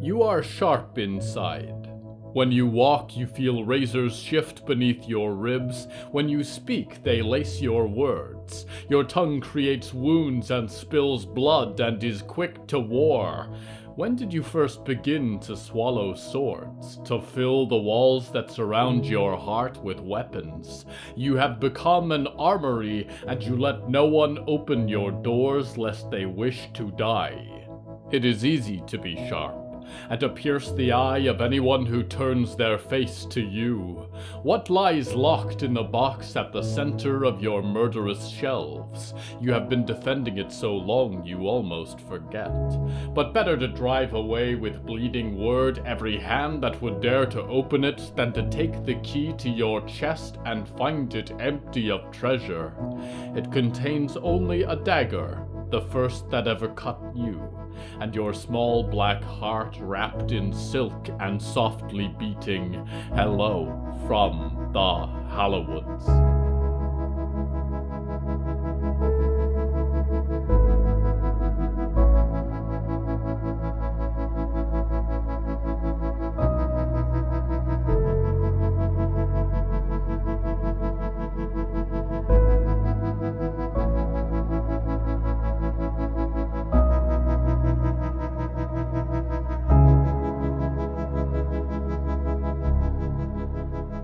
You are sharp inside. When you walk, you feel razors shift beneath your ribs. When you speak, they lace your words. Your tongue creates wounds and spills blood and is quick to war. When did you first begin to swallow swords, to fill the walls that surround your heart with weapons? You have become an armory, and you let no one open your doors lest they wish to die. It is easy to be sharp, and to pierce the eye of anyone who turns their face to you. What lies locked in the box at the center of your murderous shelves? You have been defending it so long you almost forget. But better to drive away with bleeding word every hand that would dare to open it than to take the key to your chest and find it empty of treasure. It contains only a dagger, the first that ever cut you, and your small black heart wrapped in silk and softly beating, "Hello from the Hallowoods."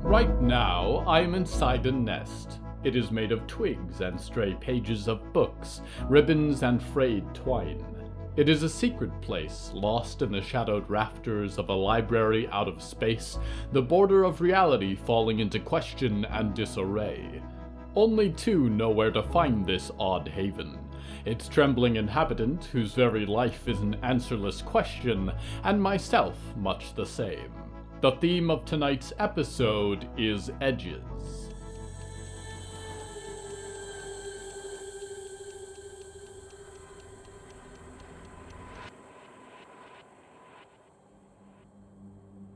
Right now, I am inside a nest. It is made of twigs and stray pages of books, ribbons and frayed twine. It is a secret place, lost in the shadowed rafters of a library out of space, the border of reality falling into question and disarray. Only two know where to find this odd haven. Its trembling inhabitant, whose very life is an answerless question, and myself much the same. The theme of tonight's episode is edges.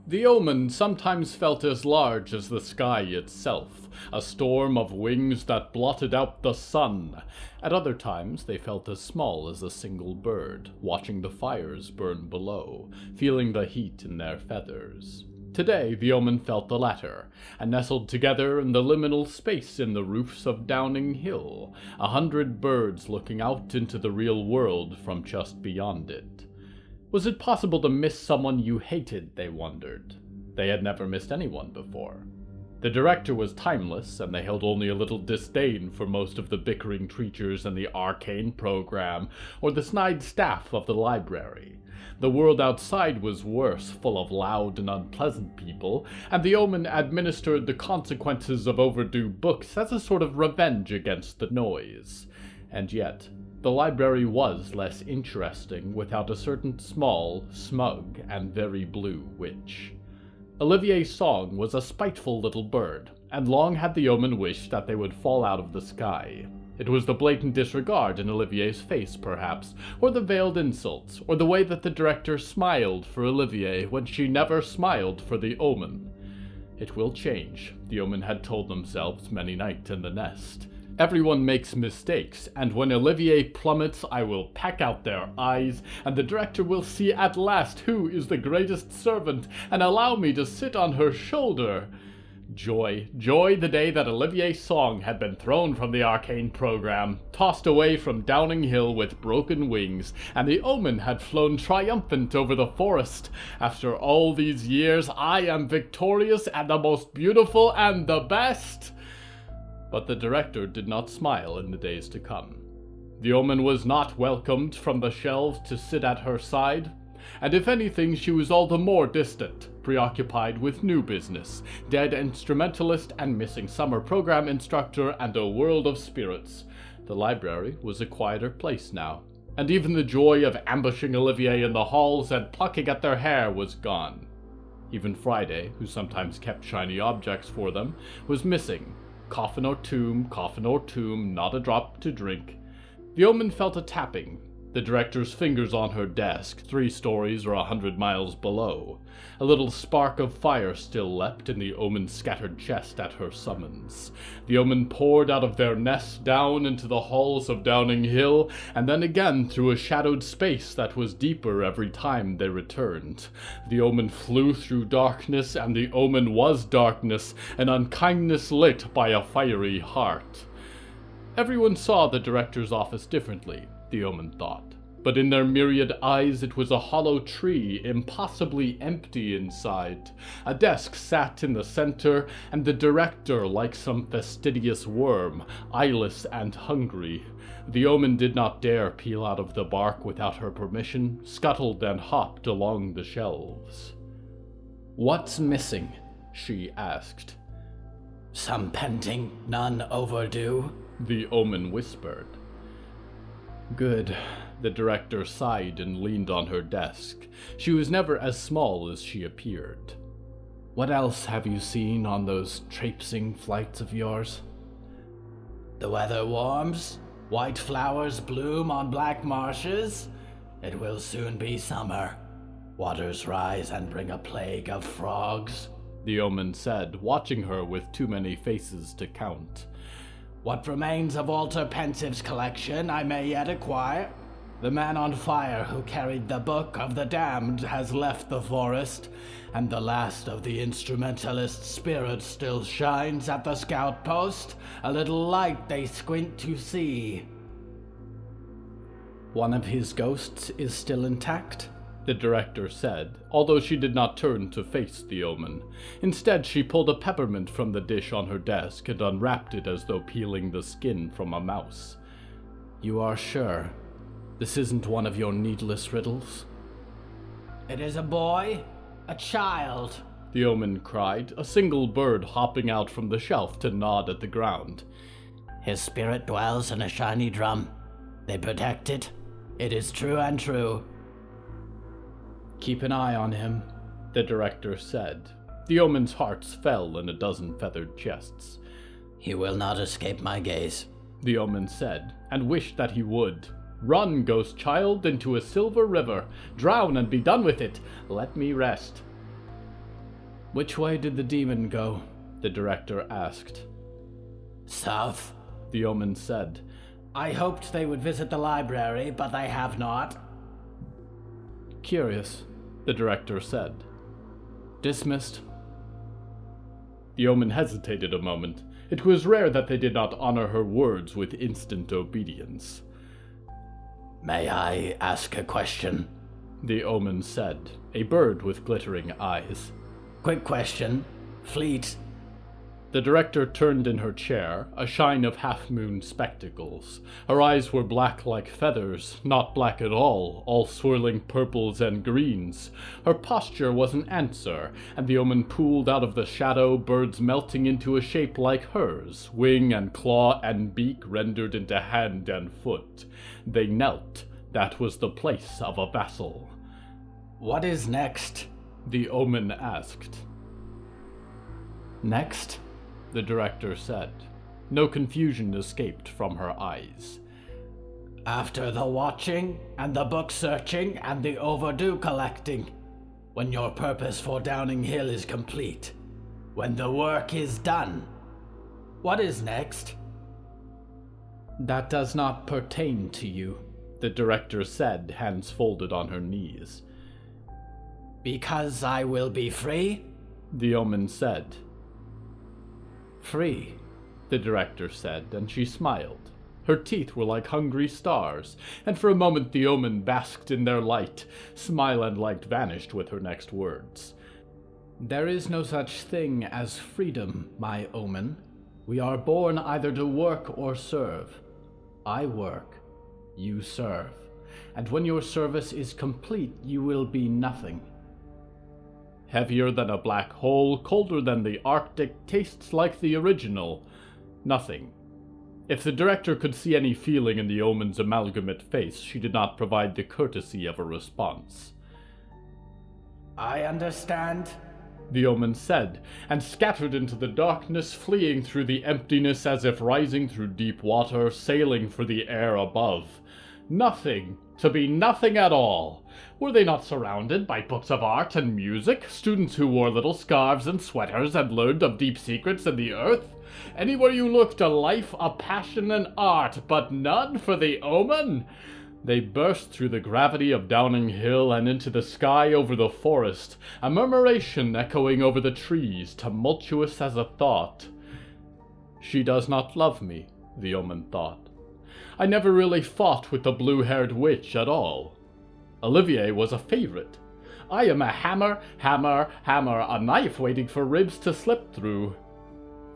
The Omen sometimes felt as large as the sky itself, a storm of wings that blotted out the sun. At other times they felt as small as a single bird, watching the fires burn below, feeling the heat in their feathers. Today, the Omen felt the latter, and nestled together in the liminal space in the roofs of Downing Hill, 100 birds looking out into the real world from just beyond it. Was it possible to miss someone you hated, they wondered. They had never missed anyone before. The director was timeless, and they held only a little disdain for most of the bickering creatures in the arcane program, or the snide staff of the library. The world outside was worse, full of loud and unpleasant people, and the Omen administered the consequences of overdue books as a sort of revenge against the noise. And yet, the library was less interesting without a certain small, smug, and very blue witch. Olivier's song was a spiteful little bird, and long had the Omen wished that they would fall out of the sky. It was the blatant disregard in Olivier's face, perhaps, or the veiled insults, or the way that the director smiled for Olivier when she never smiled for the Omen. It will change, the Omen had told themselves many nights in the nest. Everyone makes mistakes, and when Olivier plummets, I will peck out their eyes, and the director will see at last who is the greatest servant, and allow me to sit on her shoulder. Joy, joy the day that Olivier's song had been thrown from the arcane program, tossed away from Downing Hill with broken wings, and the Omen had flown triumphant over the forest. After all these years, I am victorious and the most beautiful and the best. But the director did not smile in the days to come. The Omen was not welcomed from the shelves to sit at her side, and if anything she was all the more distant, preoccupied with new business, dead instrumentalist and missing summer program instructor and a world of spirits. The library was a quieter place now, and even the joy of ambushing Olivier in the halls and plucking at their hair was gone. Even Friday, who sometimes kept shiny objects for them, was missing. Coffin or tomb, not a drop to drink. The Omen felt a tapping. the director's fingers on her desk, 3 stories or 100 miles below. A little spark of fire still leapt in the Omen's scattered chest at her summons. The Omen poured out of their nest down into the halls of Downing Hill, and then again through a shadowed space that was deeper every time they returned. The Omen flew through darkness, and the Omen was darkness, an unkindness lit by a fiery heart. Everyone saw the director's office differently, the Omen thought, but in their myriad eyes it was a hollow tree, impossibly empty inside. A desk sat in the center, and the director, like some fastidious worm, eyeless and hungry. The Omen did not dare peel out of the bark without her permission, scuttled and hopped along the shelves. "What's missing?" she asked. "Some pending, none overdue," the Omen whispered. Good. The director sighed and leaned on her desk. She was never as small as she appeared. "What else have you seen on those traipsing flights of yours?" "The weather warms, white flowers bloom on black marshes. It will soon be summer. Waters rise and bring a plague of frogs," the Omen said, watching her with too many faces to count. "What remains of Walter Pensive's collection I may yet acquire. The man on fire who carried the Book of the Damned has left the forest, and the last of the instrumentalist spirits still shines at the scout post, a little light they squint to see." "One of his ghosts is still intact?" the director said, although she did not turn to face the Omen. Instead, she pulled a peppermint from the dish on her desk and unwrapped it as though peeling the skin from a mouse. "You are sure? This isn't one of your needless riddles?" "It is a boy, a child," the Omen cried, a single bird hopping out from the shelf to nod at the ground. "His spirit dwells in a shiny drum. They protect it. It is true and true." "Keep an eye on him," the director said. The Omen's hearts fell in a dozen feathered chests. "He will not escape my gaze," the Omen said, and wished that he would. "Run, ghost child, into a silver river. Drown and be done with it. Let me rest." "Which way did the demon go?" the director asked. "South," the Omen said. "I hoped they would visit the library, but they have not." "Curious," the director said. "Dismissed." The Omen hesitated a moment. It was rare that they did not honor her words with instant obedience. "May I ask a question?" the Omen said, a bird with glittering eyes. "Quick question. Fleet." The director turned in her chair, a shine of half-moon spectacles. Her eyes were black like feathers, not black at all swirling purples and greens. Her posture was an answer, and the Omen pooled out of the shadow, birds melting into a shape like hers, wing and claw and beak rendered into hand and foot. They knelt. That was the place of a vassal. "What is next?" the Omen asked. "Next?" the director said. No confusion escaped from her eyes. "After the watching, and the book searching, and the overdue collecting. When your purpose for Downing Hill is complete. When the work is done. What is next?" "That does not pertain to you," the director said, hands folded on her knees. "Because I will be free?" the Omen said. "Free," the director said, and she smiled. Her teeth were like hungry stars, and for a moment the Omen basked in their light. Smile and light vanished with her next words. "There is no such thing as freedom, my Omen. We are born either to work or serve. I work, you serve, and when your service is complete, you will be nothing." Heavier than a black hole, colder than the Arctic, tastes like the original. Nothing. If the director could see any feeling in the Omen's amalgamate face, she did not provide the courtesy of a response. "I understand," the Omen said, and scattered into the darkness, fleeing through the emptiness as if rising through deep water, sailing for the air above. Nothing. To be nothing at all. Were they not surrounded by books of art and music, students who wore little scarves and sweaters and learned of deep secrets in the earth? Anywhere you looked, a life, a passion, and art, but none for the Omen? They burst through the gravity of Downing Hill and into the sky over the forest, a murmuration echoing over the trees, tumultuous as a thought. She does not love me, the Omen thought. I never really fought with the blue-haired witch at all. Olivier was a favorite. I am a hammer, hammer, hammer, a knife waiting for ribs to slip through.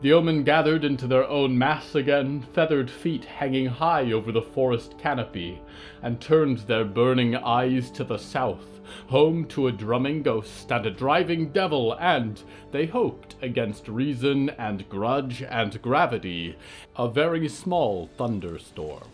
The Omen gathered into their own mass again, feathered feet hanging high over the forest canopy, and turned their burning eyes to the south, home to a drumming ghost and a driving devil and, they hoped, against reason and grudge and gravity, a very small thunderstorm.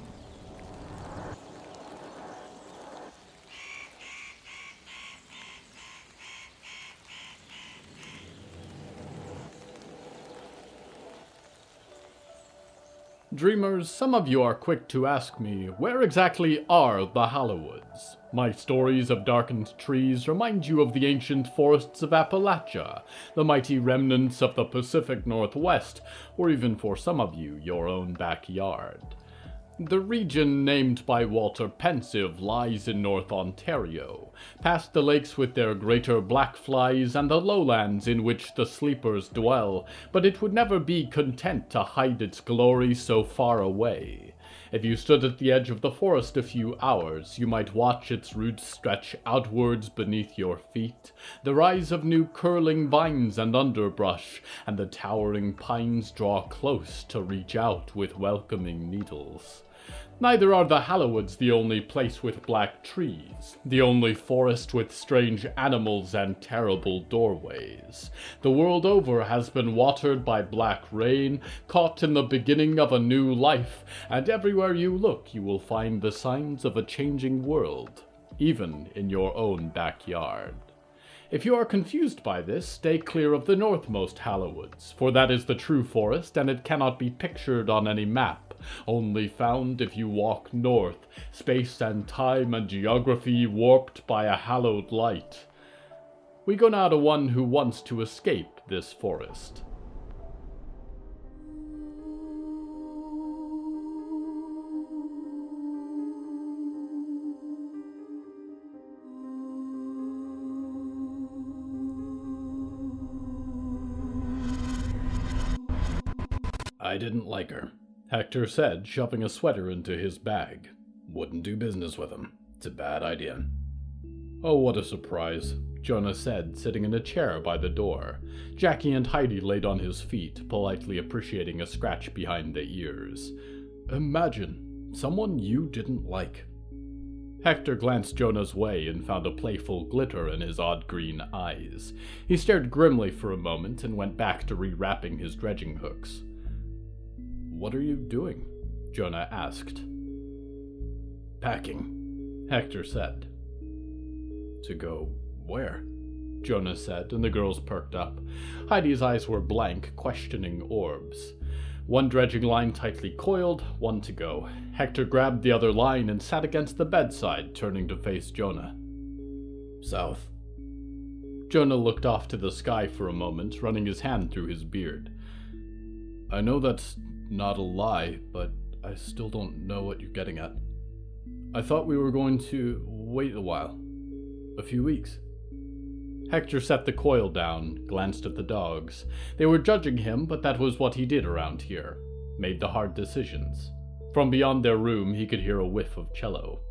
Dreamers, some of you are quick to ask me, where exactly are the Hallowoods? My stories of darkened trees remind you of the ancient forests of Appalachia, the mighty remnants of the Pacific Northwest, or even for some of you, your own backyard. The region named by Walter Pensive lies in North Ontario, past the lakes with their greater black flies and the lowlands in which the sleepers dwell, but it would never be content to hide its glory so far away. If you stood at the edge of the forest a few hours, you might watch its roots stretch outwards beneath your feet, the rise of new curling vines and underbrush, and the towering pines draw close to reach out with welcoming needles. Neither are the Hallowoods the only place with black trees, the only forest with strange animals and terrible doorways. The world over has been watered by black rain, caught in the beginning of a new life, and everywhere you look you will find the signs of a changing world, even in your own backyard. If you are confused by this, stay clear of the northmost Hallowoods, for that is the true forest and it cannot be pictured on any map, only found if you walk north, space and time and geography warped by a hallowed light. We go now to one who wants to escape this forest. I didn't like her, Hector said, shoving a sweater into his bag. Wouldn't do business with him. It's a bad idea. Oh, what a surprise, Jonah said, sitting in a chair by the door. Jackie and Heidi laid on his feet, politely appreciating a scratch behind the ears. Imagine, someone you didn't like. Hector glanced Jonah's way and found a playful glitter in his odd green eyes. He stared grimly for a moment and went back to rewrapping his dredging hooks. What are you doing? Jonah asked. Packing, Hector said. To go where? Jonah said, and the girls perked up. Heidi's eyes were blank, questioning orbs. One dredging line tightly coiled, one to go. Hector grabbed the other line and sat against the bedside, turning to face Jonah. South. Jonah looked off to the sky for a moment, running his hand through his beard. I know that's not a lie, but I still don't know what you're getting at. I thought we were going to wait a while. A few weeks. Hector set the coil down, glanced at the dogs. They were judging him, but that was what he did around here. Made the hard decisions. From beyond their room, he could hear a whiff of cello.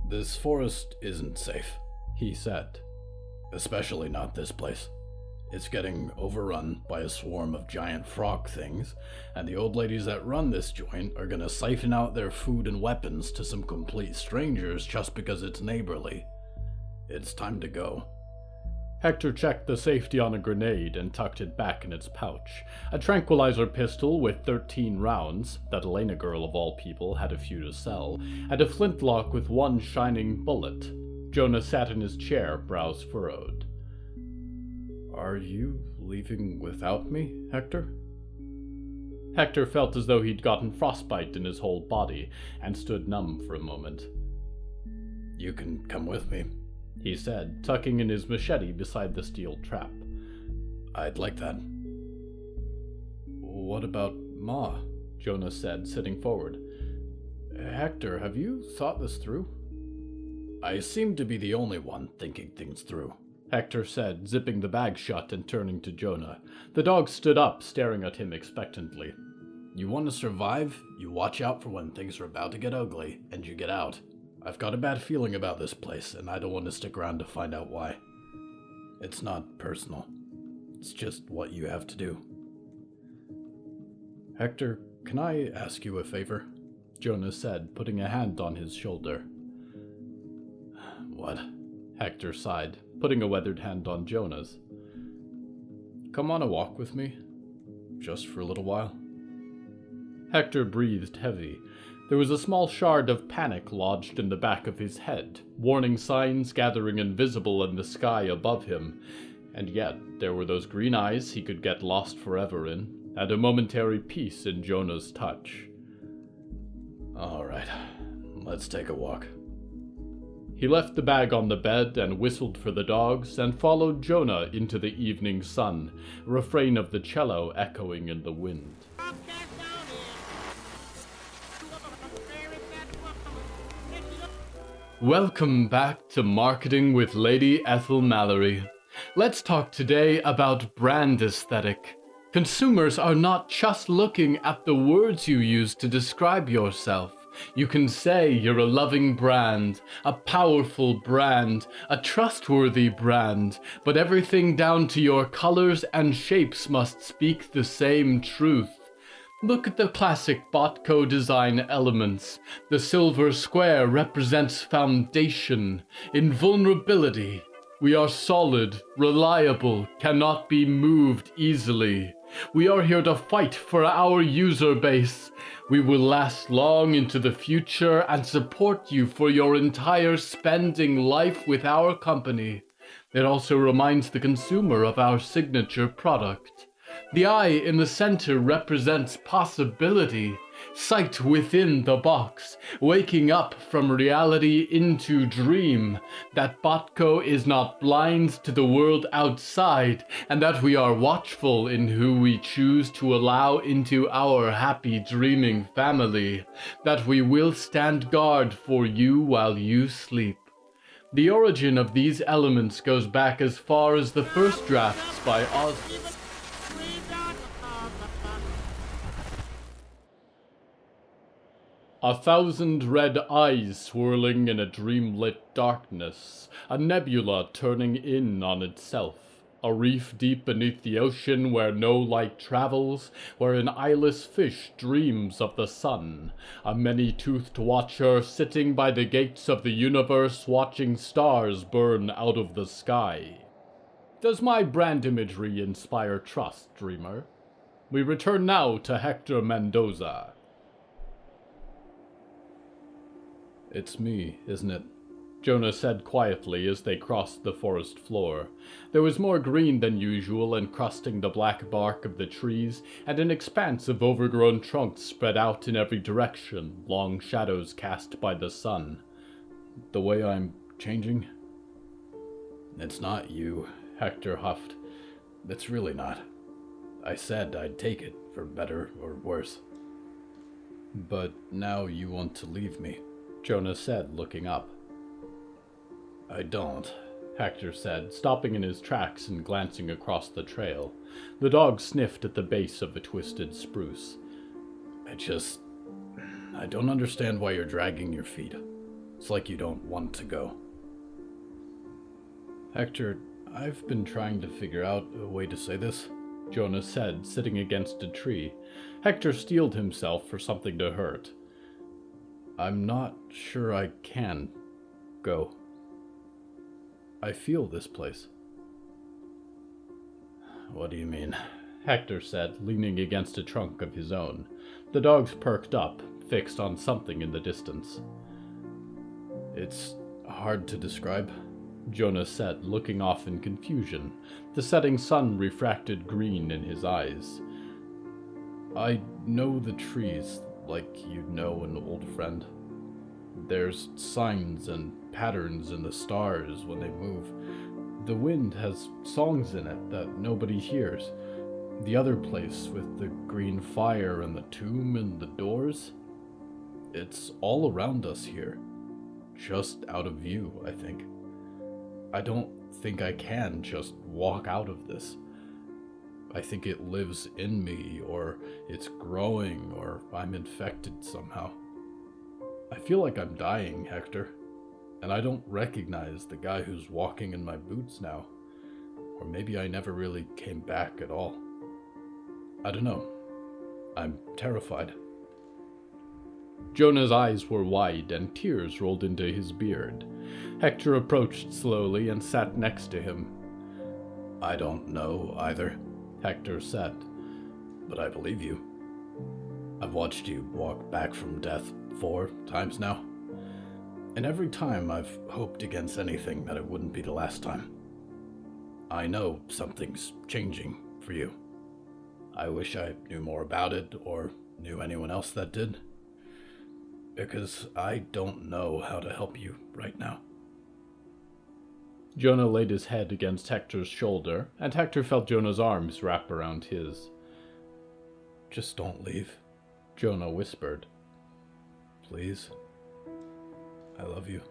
This forest isn't safe, he said. Especially not this place. It's getting overrun by a swarm of giant frog things, and the old ladies that run this joint are gonna siphon out their food and weapons to some complete strangers just because it's neighborly. It's time to go. Hector checked the safety on a grenade and tucked it back in its pouch. A tranquilizer pistol with 13 rounds, that Elena girl of all people had a few to sell, and a flintlock with one shining bullet. Jonah sat in his chair, brows furrowed. Are you leaving without me, Hector? Hector felt as though he'd gotten frostbite in his whole body, and stood numb for a moment. "You can come with me," he said, tucking in his machete beside the steel trap. "I'd like that." "What about Ma?" Jonah said, sitting forward. "Hector, have you thought this through?" "I seem to be the only one thinking things through," Hector said, zipping the bag shut and turning to Jonah. The dog stood up, staring at him expectantly. "You want to survive, you watch out for when things are about to get ugly, and you get out. I've got a bad feeling about this place, and I don't want to stick around to find out why. It's not personal. It's just what you have to do." "Hector, can I ask you a favor?" Jonah said, putting a hand on his shoulder. "What?" Hector sighed, putting a weathered hand on Jonah's. "Come on a walk with me, just for a little while." Hector breathed heavy. There was a small shard of panic lodged in the back of his head, warning signs gathering invisible in the sky above him, and yet there were those green eyes he could get lost forever in, and a momentary peace in Jonah's touch. "All right, let's take a walk." He left the bag on the bed and whistled for the dogs, and followed Jonah into the evening sun, a refrain of the cello echoing in the wind. Welcome back to Marketing with Lady Ethel Mallory. Let's talk today about brand aesthetic. Consumers are not just looking at the words you use to describe yourself. You can say you're a loving brand, a powerful brand, a trustworthy brand, but everything down to your colors and shapes must speak the same truth. Look at the classic Botco design elements. The silver square represents foundation, invulnerability. We are solid, reliable, cannot be moved easily. We are here to fight for our user base. We will last long into the future and support you for your entire spending life with our company. It also reminds the consumer of our signature product. The eye in the center represents possibility, sight within the box, waking up from reality into dream, that Botco is not blind to the world outside, and that we are watchful in who we choose to allow into our happy dreaming family, that we will stand guard for you while you sleep. The origin of these elements goes back as far as the first drafts by Oswald. A thousand red eyes swirling in a dream-lit darkness, a nebula turning in on itself, a reef deep beneath the ocean where no light travels, where an eyeless fish dreams of the sun, a many-toothed watcher sitting by the gates of the universe watching stars burn out of the sky. Does my brand imagery inspire trust, dreamer? We return now to Hector Mendoza. "It's me, isn't it?" Jonah said quietly as they crossed the forest floor. There was more green than usual encrusting the black bark of the trees, and an expanse of overgrown trunks spread out in every direction, long shadows cast by the sun. "The way I'm changing?" "It's not you," Hector huffed. "It's really not. I said I'd take it, for better or worse." "But now you want to leave me," Jonah said, looking up. "I don't," Hector said, stopping in his tracks and glancing across the trail. The dog sniffed at the base of the twisted spruce. I don't understand why you're dragging your feet. It's like you don't want to go." "Hector, I've been trying to figure out a way to say this," Jonah said, sitting against a tree. Hector steeled himself for something to hurt. "I'm not sure I can go. I feel this place." "What do you mean?" Hector said, leaning against a trunk of his own. The dogs perked up, fixed on something in the distance. "It's hard to describe," Jonah said, looking off in confusion. The setting sun refracted green in his eyes. I know the trees like you'd know an old friend. There's signs and patterns in the stars when they move. The wind has songs in it that nobody hears. The other place with the green fire and the tomb and the doors, it's all around us here. Just out of view, I think. I don't think I can just walk out of this. I think it lives in me, or it's growing, or I'm infected somehow. I feel like I'm dying, Hector, and I don't recognize the guy who's walking in my boots now. Or maybe I never really came back at all. I don't know. I'm terrified. Jonah's eyes were wide and tears rolled into his beard. Hector approached slowly and sat next to him. I don't know either, Hector said, but I believe you. I've watched you walk back from death 4 times now, and every time I've hoped against anything that it wouldn't be the last time. I know something's changing for you. I wish I knew more about it, or knew anyone else that did, because I don't know how to help you right now. Jonah laid his head against Hector's shoulder, and Hector felt Jonah's arms wrap around his. Just don't leave, Jonah whispered. Please. I love you.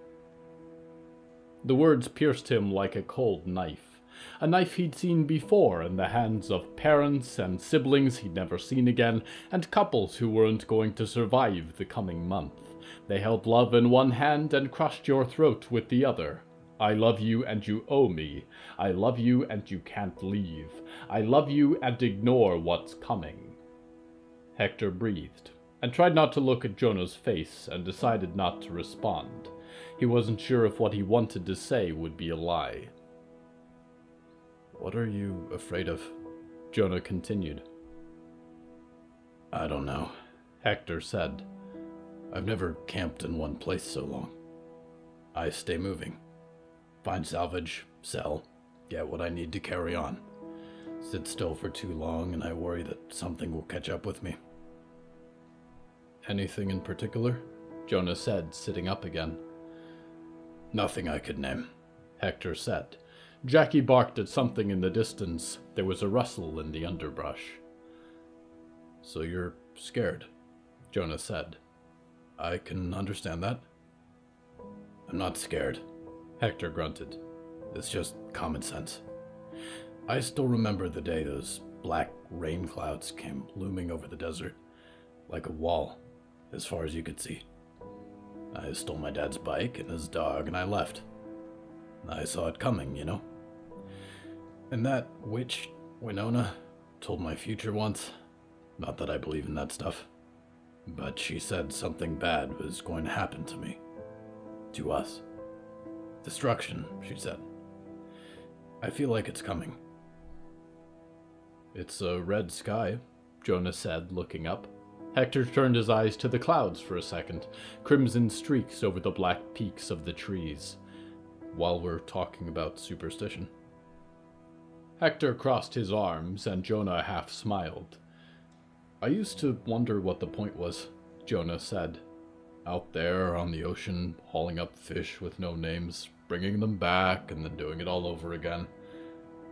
The words pierced him like a cold knife. A knife he'd seen before in the hands of parents and siblings he'd never seen again, and couples who weren't going to survive the coming month. They held love in one hand and crushed your throat with the other. I love you and you owe me. I love you and you can't leave. I love you and ignore what's coming. Hector breathed, and tried not to look at Jonah's face, and decided not to respond. He wasn't sure if what he wanted to say would be a lie. What are you afraid of? Jonah continued. I don't know, Hector said. I've never camped in one place so long. I stay moving. Find salvage, sell, get what I need to carry on. Sit still for too long and I worry that something will catch up with me. Anything in particular? Jonah said, sitting up again. Nothing I could name, Hector said. Jackie barked at something in the distance. There was a rustle in the underbrush. So you're scared, Jonah said. I can understand that. I'm not scared, Hector grunted. It's just common sense. I still remember the day those black rain clouds came looming over the desert, like a wall, as far as you could see. I stole my dad's bike and his dog and I left. I saw it coming, you know? And that witch, Winona, told my future once. Not that I believe in that stuff. But she said something bad was going to happen to me. To us. Destruction, she said. I feel like it's coming. It's a red sky, Jonah said, looking up. Hector turned his eyes to the clouds for a second, crimson streaks over the black peaks of the trees. While we're talking about superstition. Hector crossed his arms, and Jonah half smiled. I used to wonder what the point was, Jonah said. Out there on the ocean, hauling up fish with no names, bringing them back, and then doing it all over again.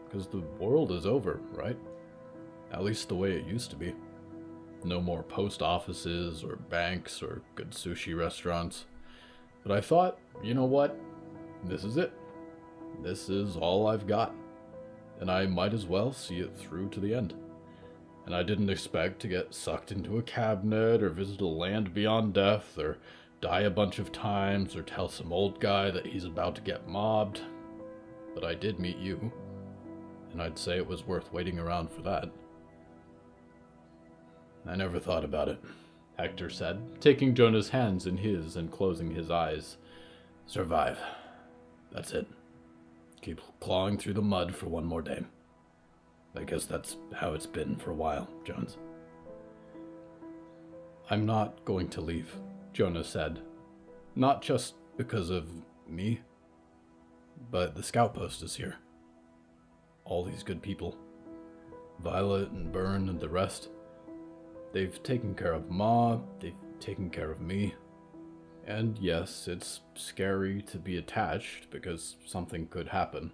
Because the world is over, right? At least the way it used to be. No more post offices, or banks, or good sushi restaurants. But I thought, you know what? This is it. This is all I've got. And I might as well see it through to the end. And I didn't expect to get sucked into a cabinet, or visit a land beyond death, or die a bunch of times, or tell some old guy that he's about to get mobbed. But I did meet you, and I'd say it was worth waiting around for that. I never thought about it, Hector said, taking Jonah's hands in his and closing his eyes. Survive. That's it. Keep clawing through the mud for one more day. I guess that's how it's been for a while, Jones. I'm not going to leave, Jonah said. Not just because of me, but the scout post is here. All these good people. Violet and Byrne and the rest. They've taken care of Ma, they've taken care of me. And yes, it's scary to be attached because something could happen.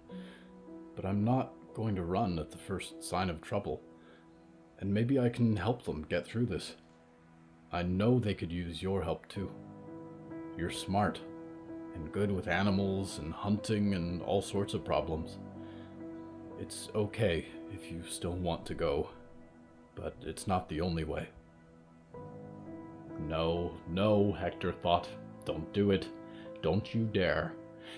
But I'm not going to run at the first sign of trouble. And maybe I can help them get through this. I know they could use your help too. You're smart, and good with animals and hunting and all sorts of problems. It's okay if you still want to go, but it's not the only way. No, Hector thought. Don't do it. Don't you dare.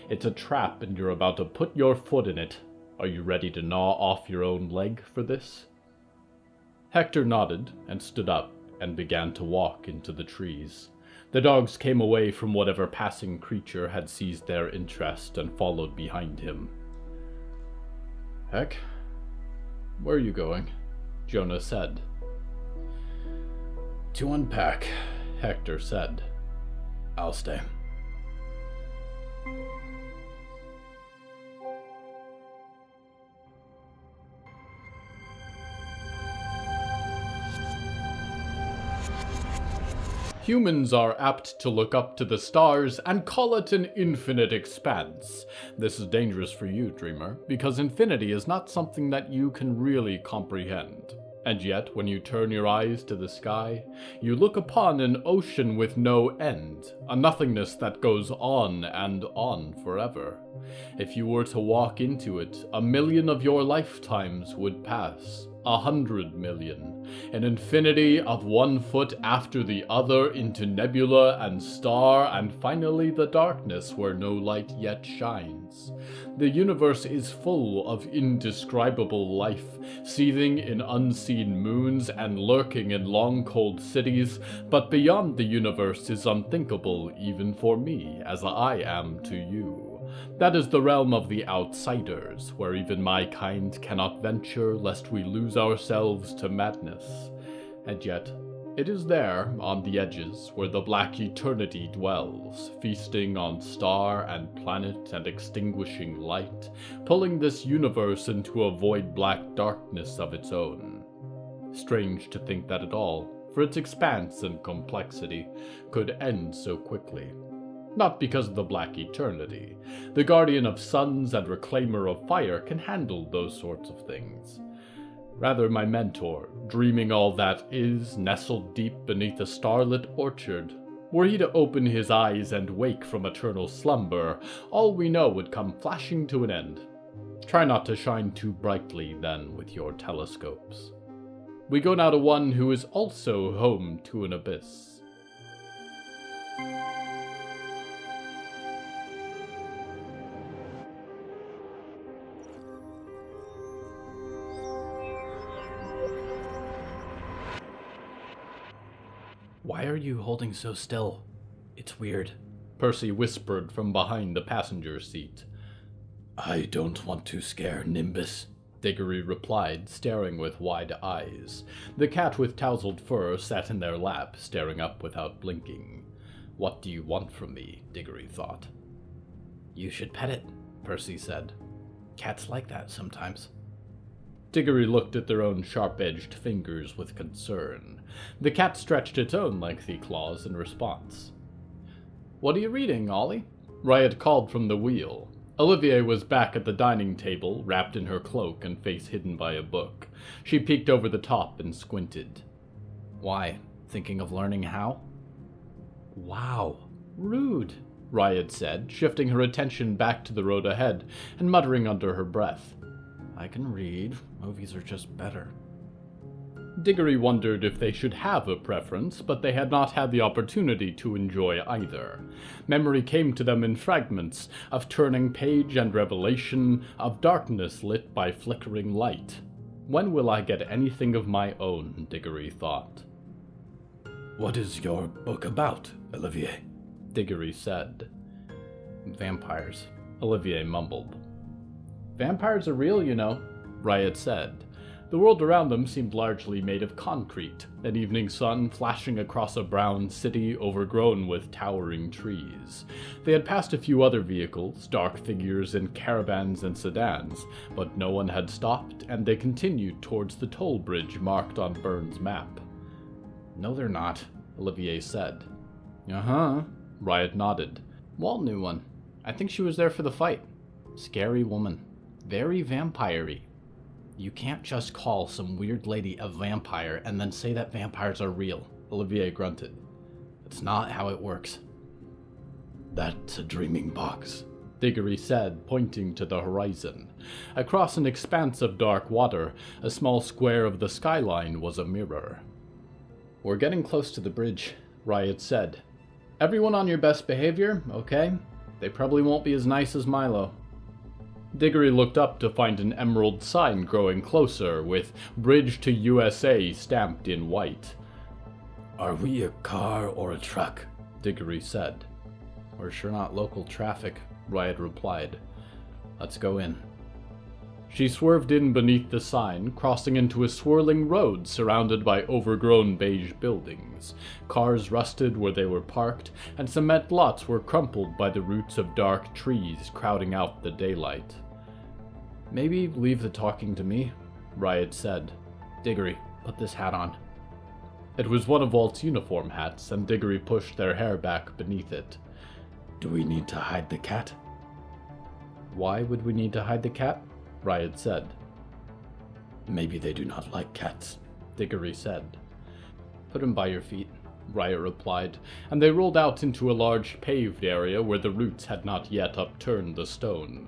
It's a trap and you're about to put your foot in it. Are you ready to gnaw off your own leg for this? Hector nodded and stood up and began to walk into the trees. The dogs came away from whatever passing creature had seized their interest and followed behind him. Heck, where are you going? Jonah said. To unpack, Hector said. I'll stay. Humans are apt to look up to the stars and call it an infinite expanse. This is dangerous for you, dreamer, because infinity is not something that you can really comprehend. And yet, when you turn your eyes to the sky, you look upon an ocean with no end, a nothingness that goes on and on forever. If you were to walk into it, 1,000,000 of your lifetimes would pass. 100 million, an infinity of 1 foot after the other into nebula and star, and finally the darkness where no light yet shines. The universe is full of indescribable life, seething in unseen moons and lurking in long cold cities, but beyond the universe is unthinkable even for me, as I am to you. That is the realm of the outsiders, where even my kind cannot venture lest we lose ourselves to madness. And yet, it is there, on the edges, where the black eternity dwells, feasting on star and planet and extinguishing light, pulling this universe into a void black darkness of its own. Strange to think that it all, for its expanse and complexity, could end so quickly. Not because of the black eternity. The guardian of suns and reclaimer of fire can handle those sorts of things. Rather, my mentor, dreaming all that is, nestled deep beneath a starlit orchard. Were he to open his eyes and wake from eternal slumber, all we know would come flashing to an end. Try not to shine too brightly, then, with your telescopes. We go now to one who is also home to an abyss. Why are you holding so still? It's weird, Percy whispered from behind the passenger seat. I don't want to scare Nimbus, Diggory replied, staring with wide eyes. The cat with tousled fur sat in their lap, staring up without blinking. What do you want from me? Diggory thought. You should pet it, Percy said. Cats like that sometimes. Diggory looked at their own sharp-edged fingers with concern. The cat stretched its own lengthy claws in response. What are you reading, Ollie? Riot called from the wheel. Olivier was back at the dining table, wrapped in her cloak and face hidden by a book. She peeked over the top and squinted. Why? Thinking of learning how? Wow, rude, Riot said, shifting her attention back to the road ahead and muttering under her breath. I can read. Movies are just better. Diggory wondered if they should have a preference, but they had not had the opportunity to enjoy either. Memory came to them in fragments, of turning page and revelation, of darkness lit by flickering light. When will I get anything of my own, Diggory thought. What is your book about, Olivier? Diggory said. Vampires, Olivier mumbled. Vampires are real, you know, Riot said. The world around them seemed largely made of concrete, an evening sun flashing across a brown city overgrown with towering trees. They had passed a few other vehicles, dark figures in caravans and sedans, but no one had stopped, and they continued towards the toll bridge marked on Burns' map. No, they're not, Olivier said. Uh-huh, Riot nodded. Walt knew one. I think she was there for the fight. Scary woman. Very vampire-y. You can't just call some weird lady a vampire and then say that vampires are real, Olivier grunted. It's not how it works. That's a dreaming box, Diggory said, pointing to the horizon. Across an expanse of dark water, a small square of the skyline was a mirror. We're getting close to the bridge, Riot said. Everyone on your best behavior, okay? They probably won't be as nice as Milo. Diggory looked up to find an emerald sign growing closer, with Bridge to USA stamped in white. Are we a car or a truck? Diggory said. We're sure not local traffic, Riot replied. Let's go in. She swerved in beneath the sign, crossing into a swirling road surrounded by overgrown beige buildings. Cars rusted where they were parked, and cement lots were crumpled by the roots of dark trees crowding out the daylight. Maybe leave the talking to me, Riot said. Diggory, put this hat on. It was one of Walt's uniform hats, and Diggory pushed their hair back beneath it. Do we need to hide the cat? Why would we need to hide the cat? Riot said. Maybe they do not like cats, Diggory said. Put him by your feet, Riot replied, and they rolled out into a large paved area where the roots had not yet upturned the stone.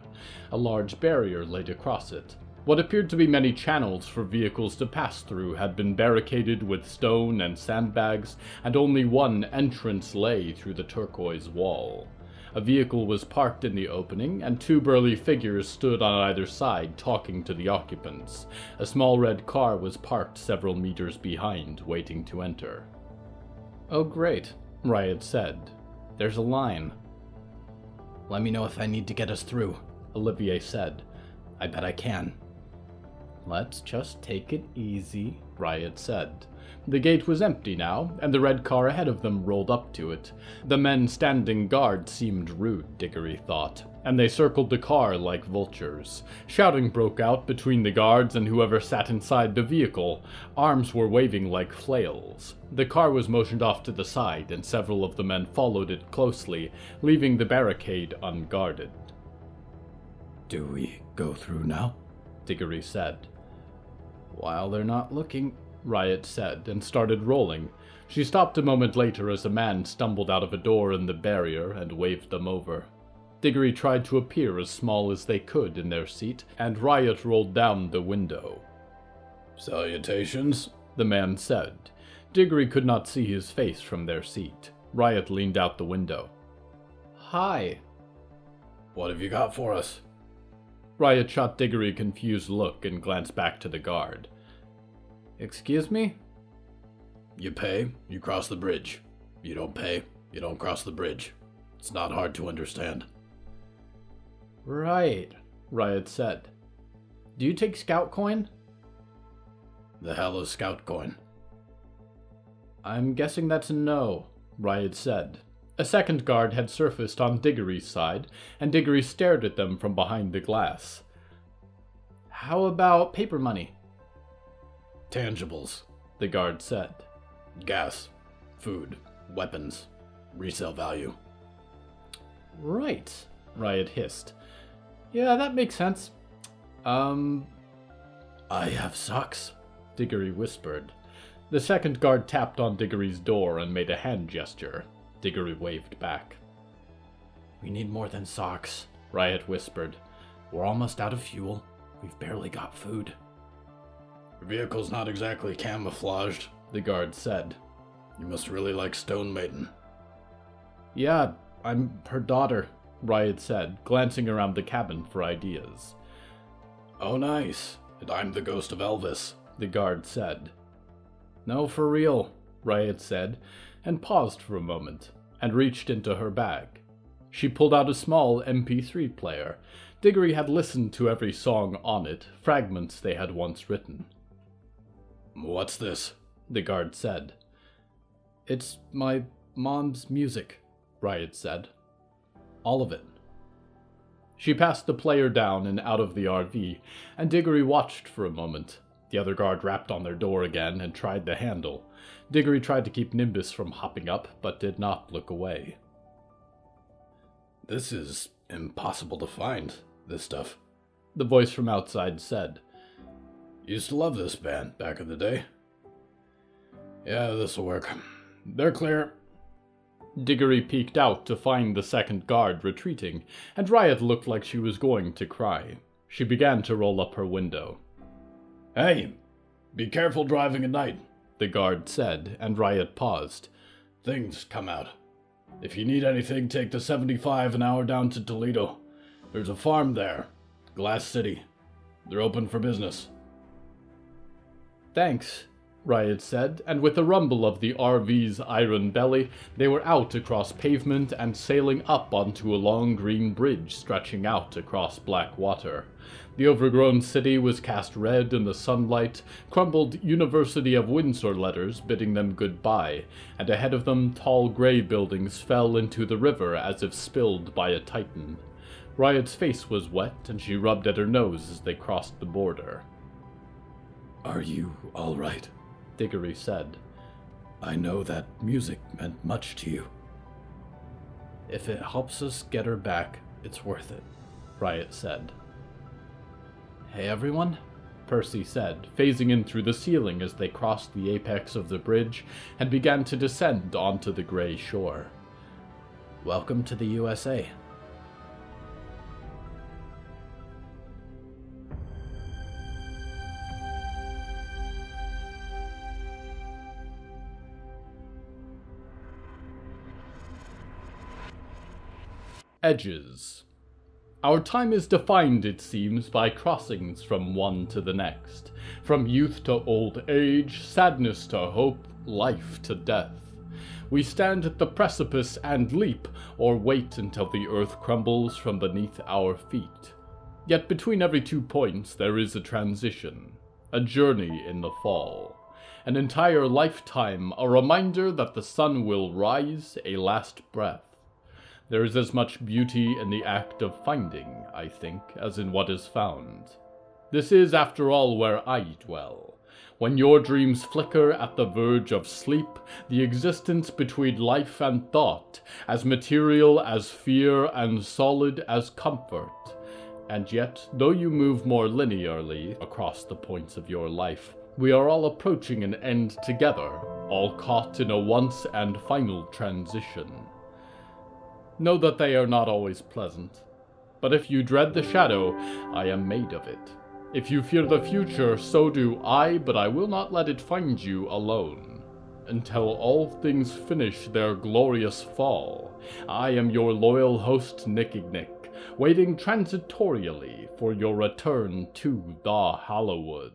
A large barrier laid across it. What appeared to be many channels for vehicles to pass through had been barricaded with stone and sandbags, and only one entrance lay through the turquoise wall. A vehicle was parked in the opening, and two burly figures stood on either side talking to the occupants. A small red car was parked several meters behind, waiting to enter. Oh great, Riot said. There's a line. Let me know if I need to get us through, Olivier said. I bet I can. Let's just take it easy, Riot said. The gate was empty now, and the red car ahead of them rolled up to it. The men standing guard seemed rude, Diggory thought, and they circled the car like vultures. Shouting broke out between the guards and whoever sat inside the vehicle. Arms were waving like flails. The car was motioned off to the side, and several of the men followed it closely, leaving the barricade unguarded. Do we go through now? Diggory said. While they're not looking, Riot said, and started rolling. She stopped a moment later as a man stumbled out of a door in the barrier and waved them over. Diggory tried to appear as small as they could in their seat, and Riot rolled down the window. Salutations, the man said. Diggory could not see his face from their seat. Riot leaned out the window. Hi. What have you got for us? Riot shot Diggory a confused look and glanced back to the guard. Excuse me? You pay, you cross the bridge. You don't pay, you don't cross the bridge. It's not hard to understand. Right, Riot said. Do you take scout coin? The hell is scout coin? I'm guessing that's a no, Riot said. A second guard had surfaced on Diggory's side, and Diggory stared at them from behind the glass. How about paper money? Tangibles, the guard said. Gas, food, weapons, resale value. Right, Riot hissed. Yeah, that makes sense. I have socks, Diggory whispered. The second guard tapped on Diggory's door and made a hand gesture. Diggory waved back. We need more than socks, Riot whispered. We're almost out of fuel. We've barely got food. Your vehicle's not exactly camouflaged, the guard said. You must really like Stone Maiden. Yeah, I'm her daughter, Riot said, glancing around the cabin for ideas. Oh, nice. And I'm the ghost of Elvis, the guard said. No, for real, Riot said, and paused for a moment, and reached into her bag. She pulled out a small MP3 player. Diggory had listened to every song on it, fragments they had once written. What's this? The guard said. It's my mom's music, Riot said. All of it. She passed the player down and out of the RV, and Diggory watched for a moment. The other guard rapped on their door again and tried the handle. Diggory tried to keep Nimbus from hopping up, but did not look away. "This is impossible to find, this stuff," the voice from outside said. "Used to love this band back in the day." "Yeah, this'll work. They're clear." Diggory peeked out to find the second guard retreating, and Riot looked like she was going to cry. She began to roll up her window. "Hey, be careful driving at night," the guard said, and Riot paused. "Things come out. If you need anything, take the 75 an hour down to Toledo. There's a farm there. Glass City. They're open for business." "Thanks," Riot said, and with the rumble of the RV's iron belly, they were out across pavement and sailing up onto a long green bridge stretching out across black water. The overgrown city was cast red in the sunlight, crumbled University of Windsor letters bidding them goodbye, and ahead of them tall gray buildings fell into the river as if spilled by a titan. Riot's face was wet, and she rubbed at her nose as they crossed the border. "Are you all right?" Diggory said. "I know that music meant much to you." "If it helps us get her back, it's worth it," Riot said. "Hey everyone," Percy said, phasing in through the ceiling as they crossed the apex of the bridge and began to descend onto the gray shore. "Welcome to the USA." Edges. Our time is defined, it seems, by crossings from one to the next, from youth to old age, sadness to hope, life to death. We stand at the precipice and leap, or wait until the earth crumbles from beneath our feet. Yet between every 2 points there is a transition, a journey in the fall, an entire lifetime, a reminder that the sun will rise, a last breath. There is as much beauty in the act of finding, I think, as in what is found. This is, after all, where I dwell. When your dreams flicker at the verge of sleep, the existence between life and thought, as material as fear and solid as comfort. And yet, though you move more linearly across the points of your life, we are all approaching an end together, all caught in a once and final transition. Know that they are not always pleasant. But if you dread the shadow, I am made of it. If you fear the future, so do I, but I will not let it find you alone. Until all things finish their glorious fall, I am your loyal host, Nickignick, waiting transitorially for your return to the Hallowoods.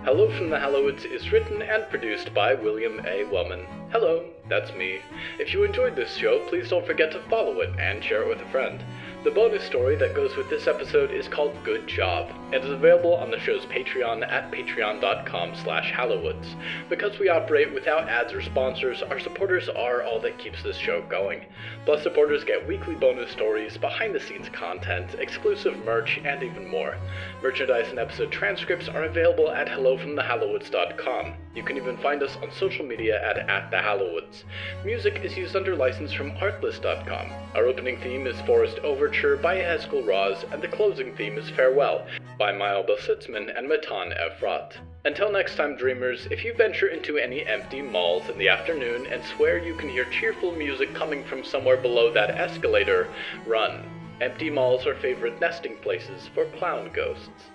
Hello from the Hallowoods is written and produced by William A. Wellman. Hello, that's me. If you enjoyed this show, please don't forget to follow it and share it with a friend. The bonus story that goes with this episode is called Good Job, and is available on the show's Patreon at patreon.com/Hallowoods. Because we operate without ads or sponsors, our supporters are all that keeps this show going. Plus, supporters get weekly bonus stories, behind-the-scenes content, exclusive merch, and even more. Merchandise and episode transcripts are available at hellofromthehallowoods.com. You can even find us on social media at @thehallowoods. Music is used under license from artlist.com. Our opening theme is Forest Overture by Yehezkel Raz, and the closing theme is Farewell by Belsitzman and Matan Ephrat. Until next time, dreamers, if you venture into any empty malls in the afternoon and swear you can hear cheerful music coming from somewhere below that escalator, run. Empty malls are favorite nesting places for clown ghosts.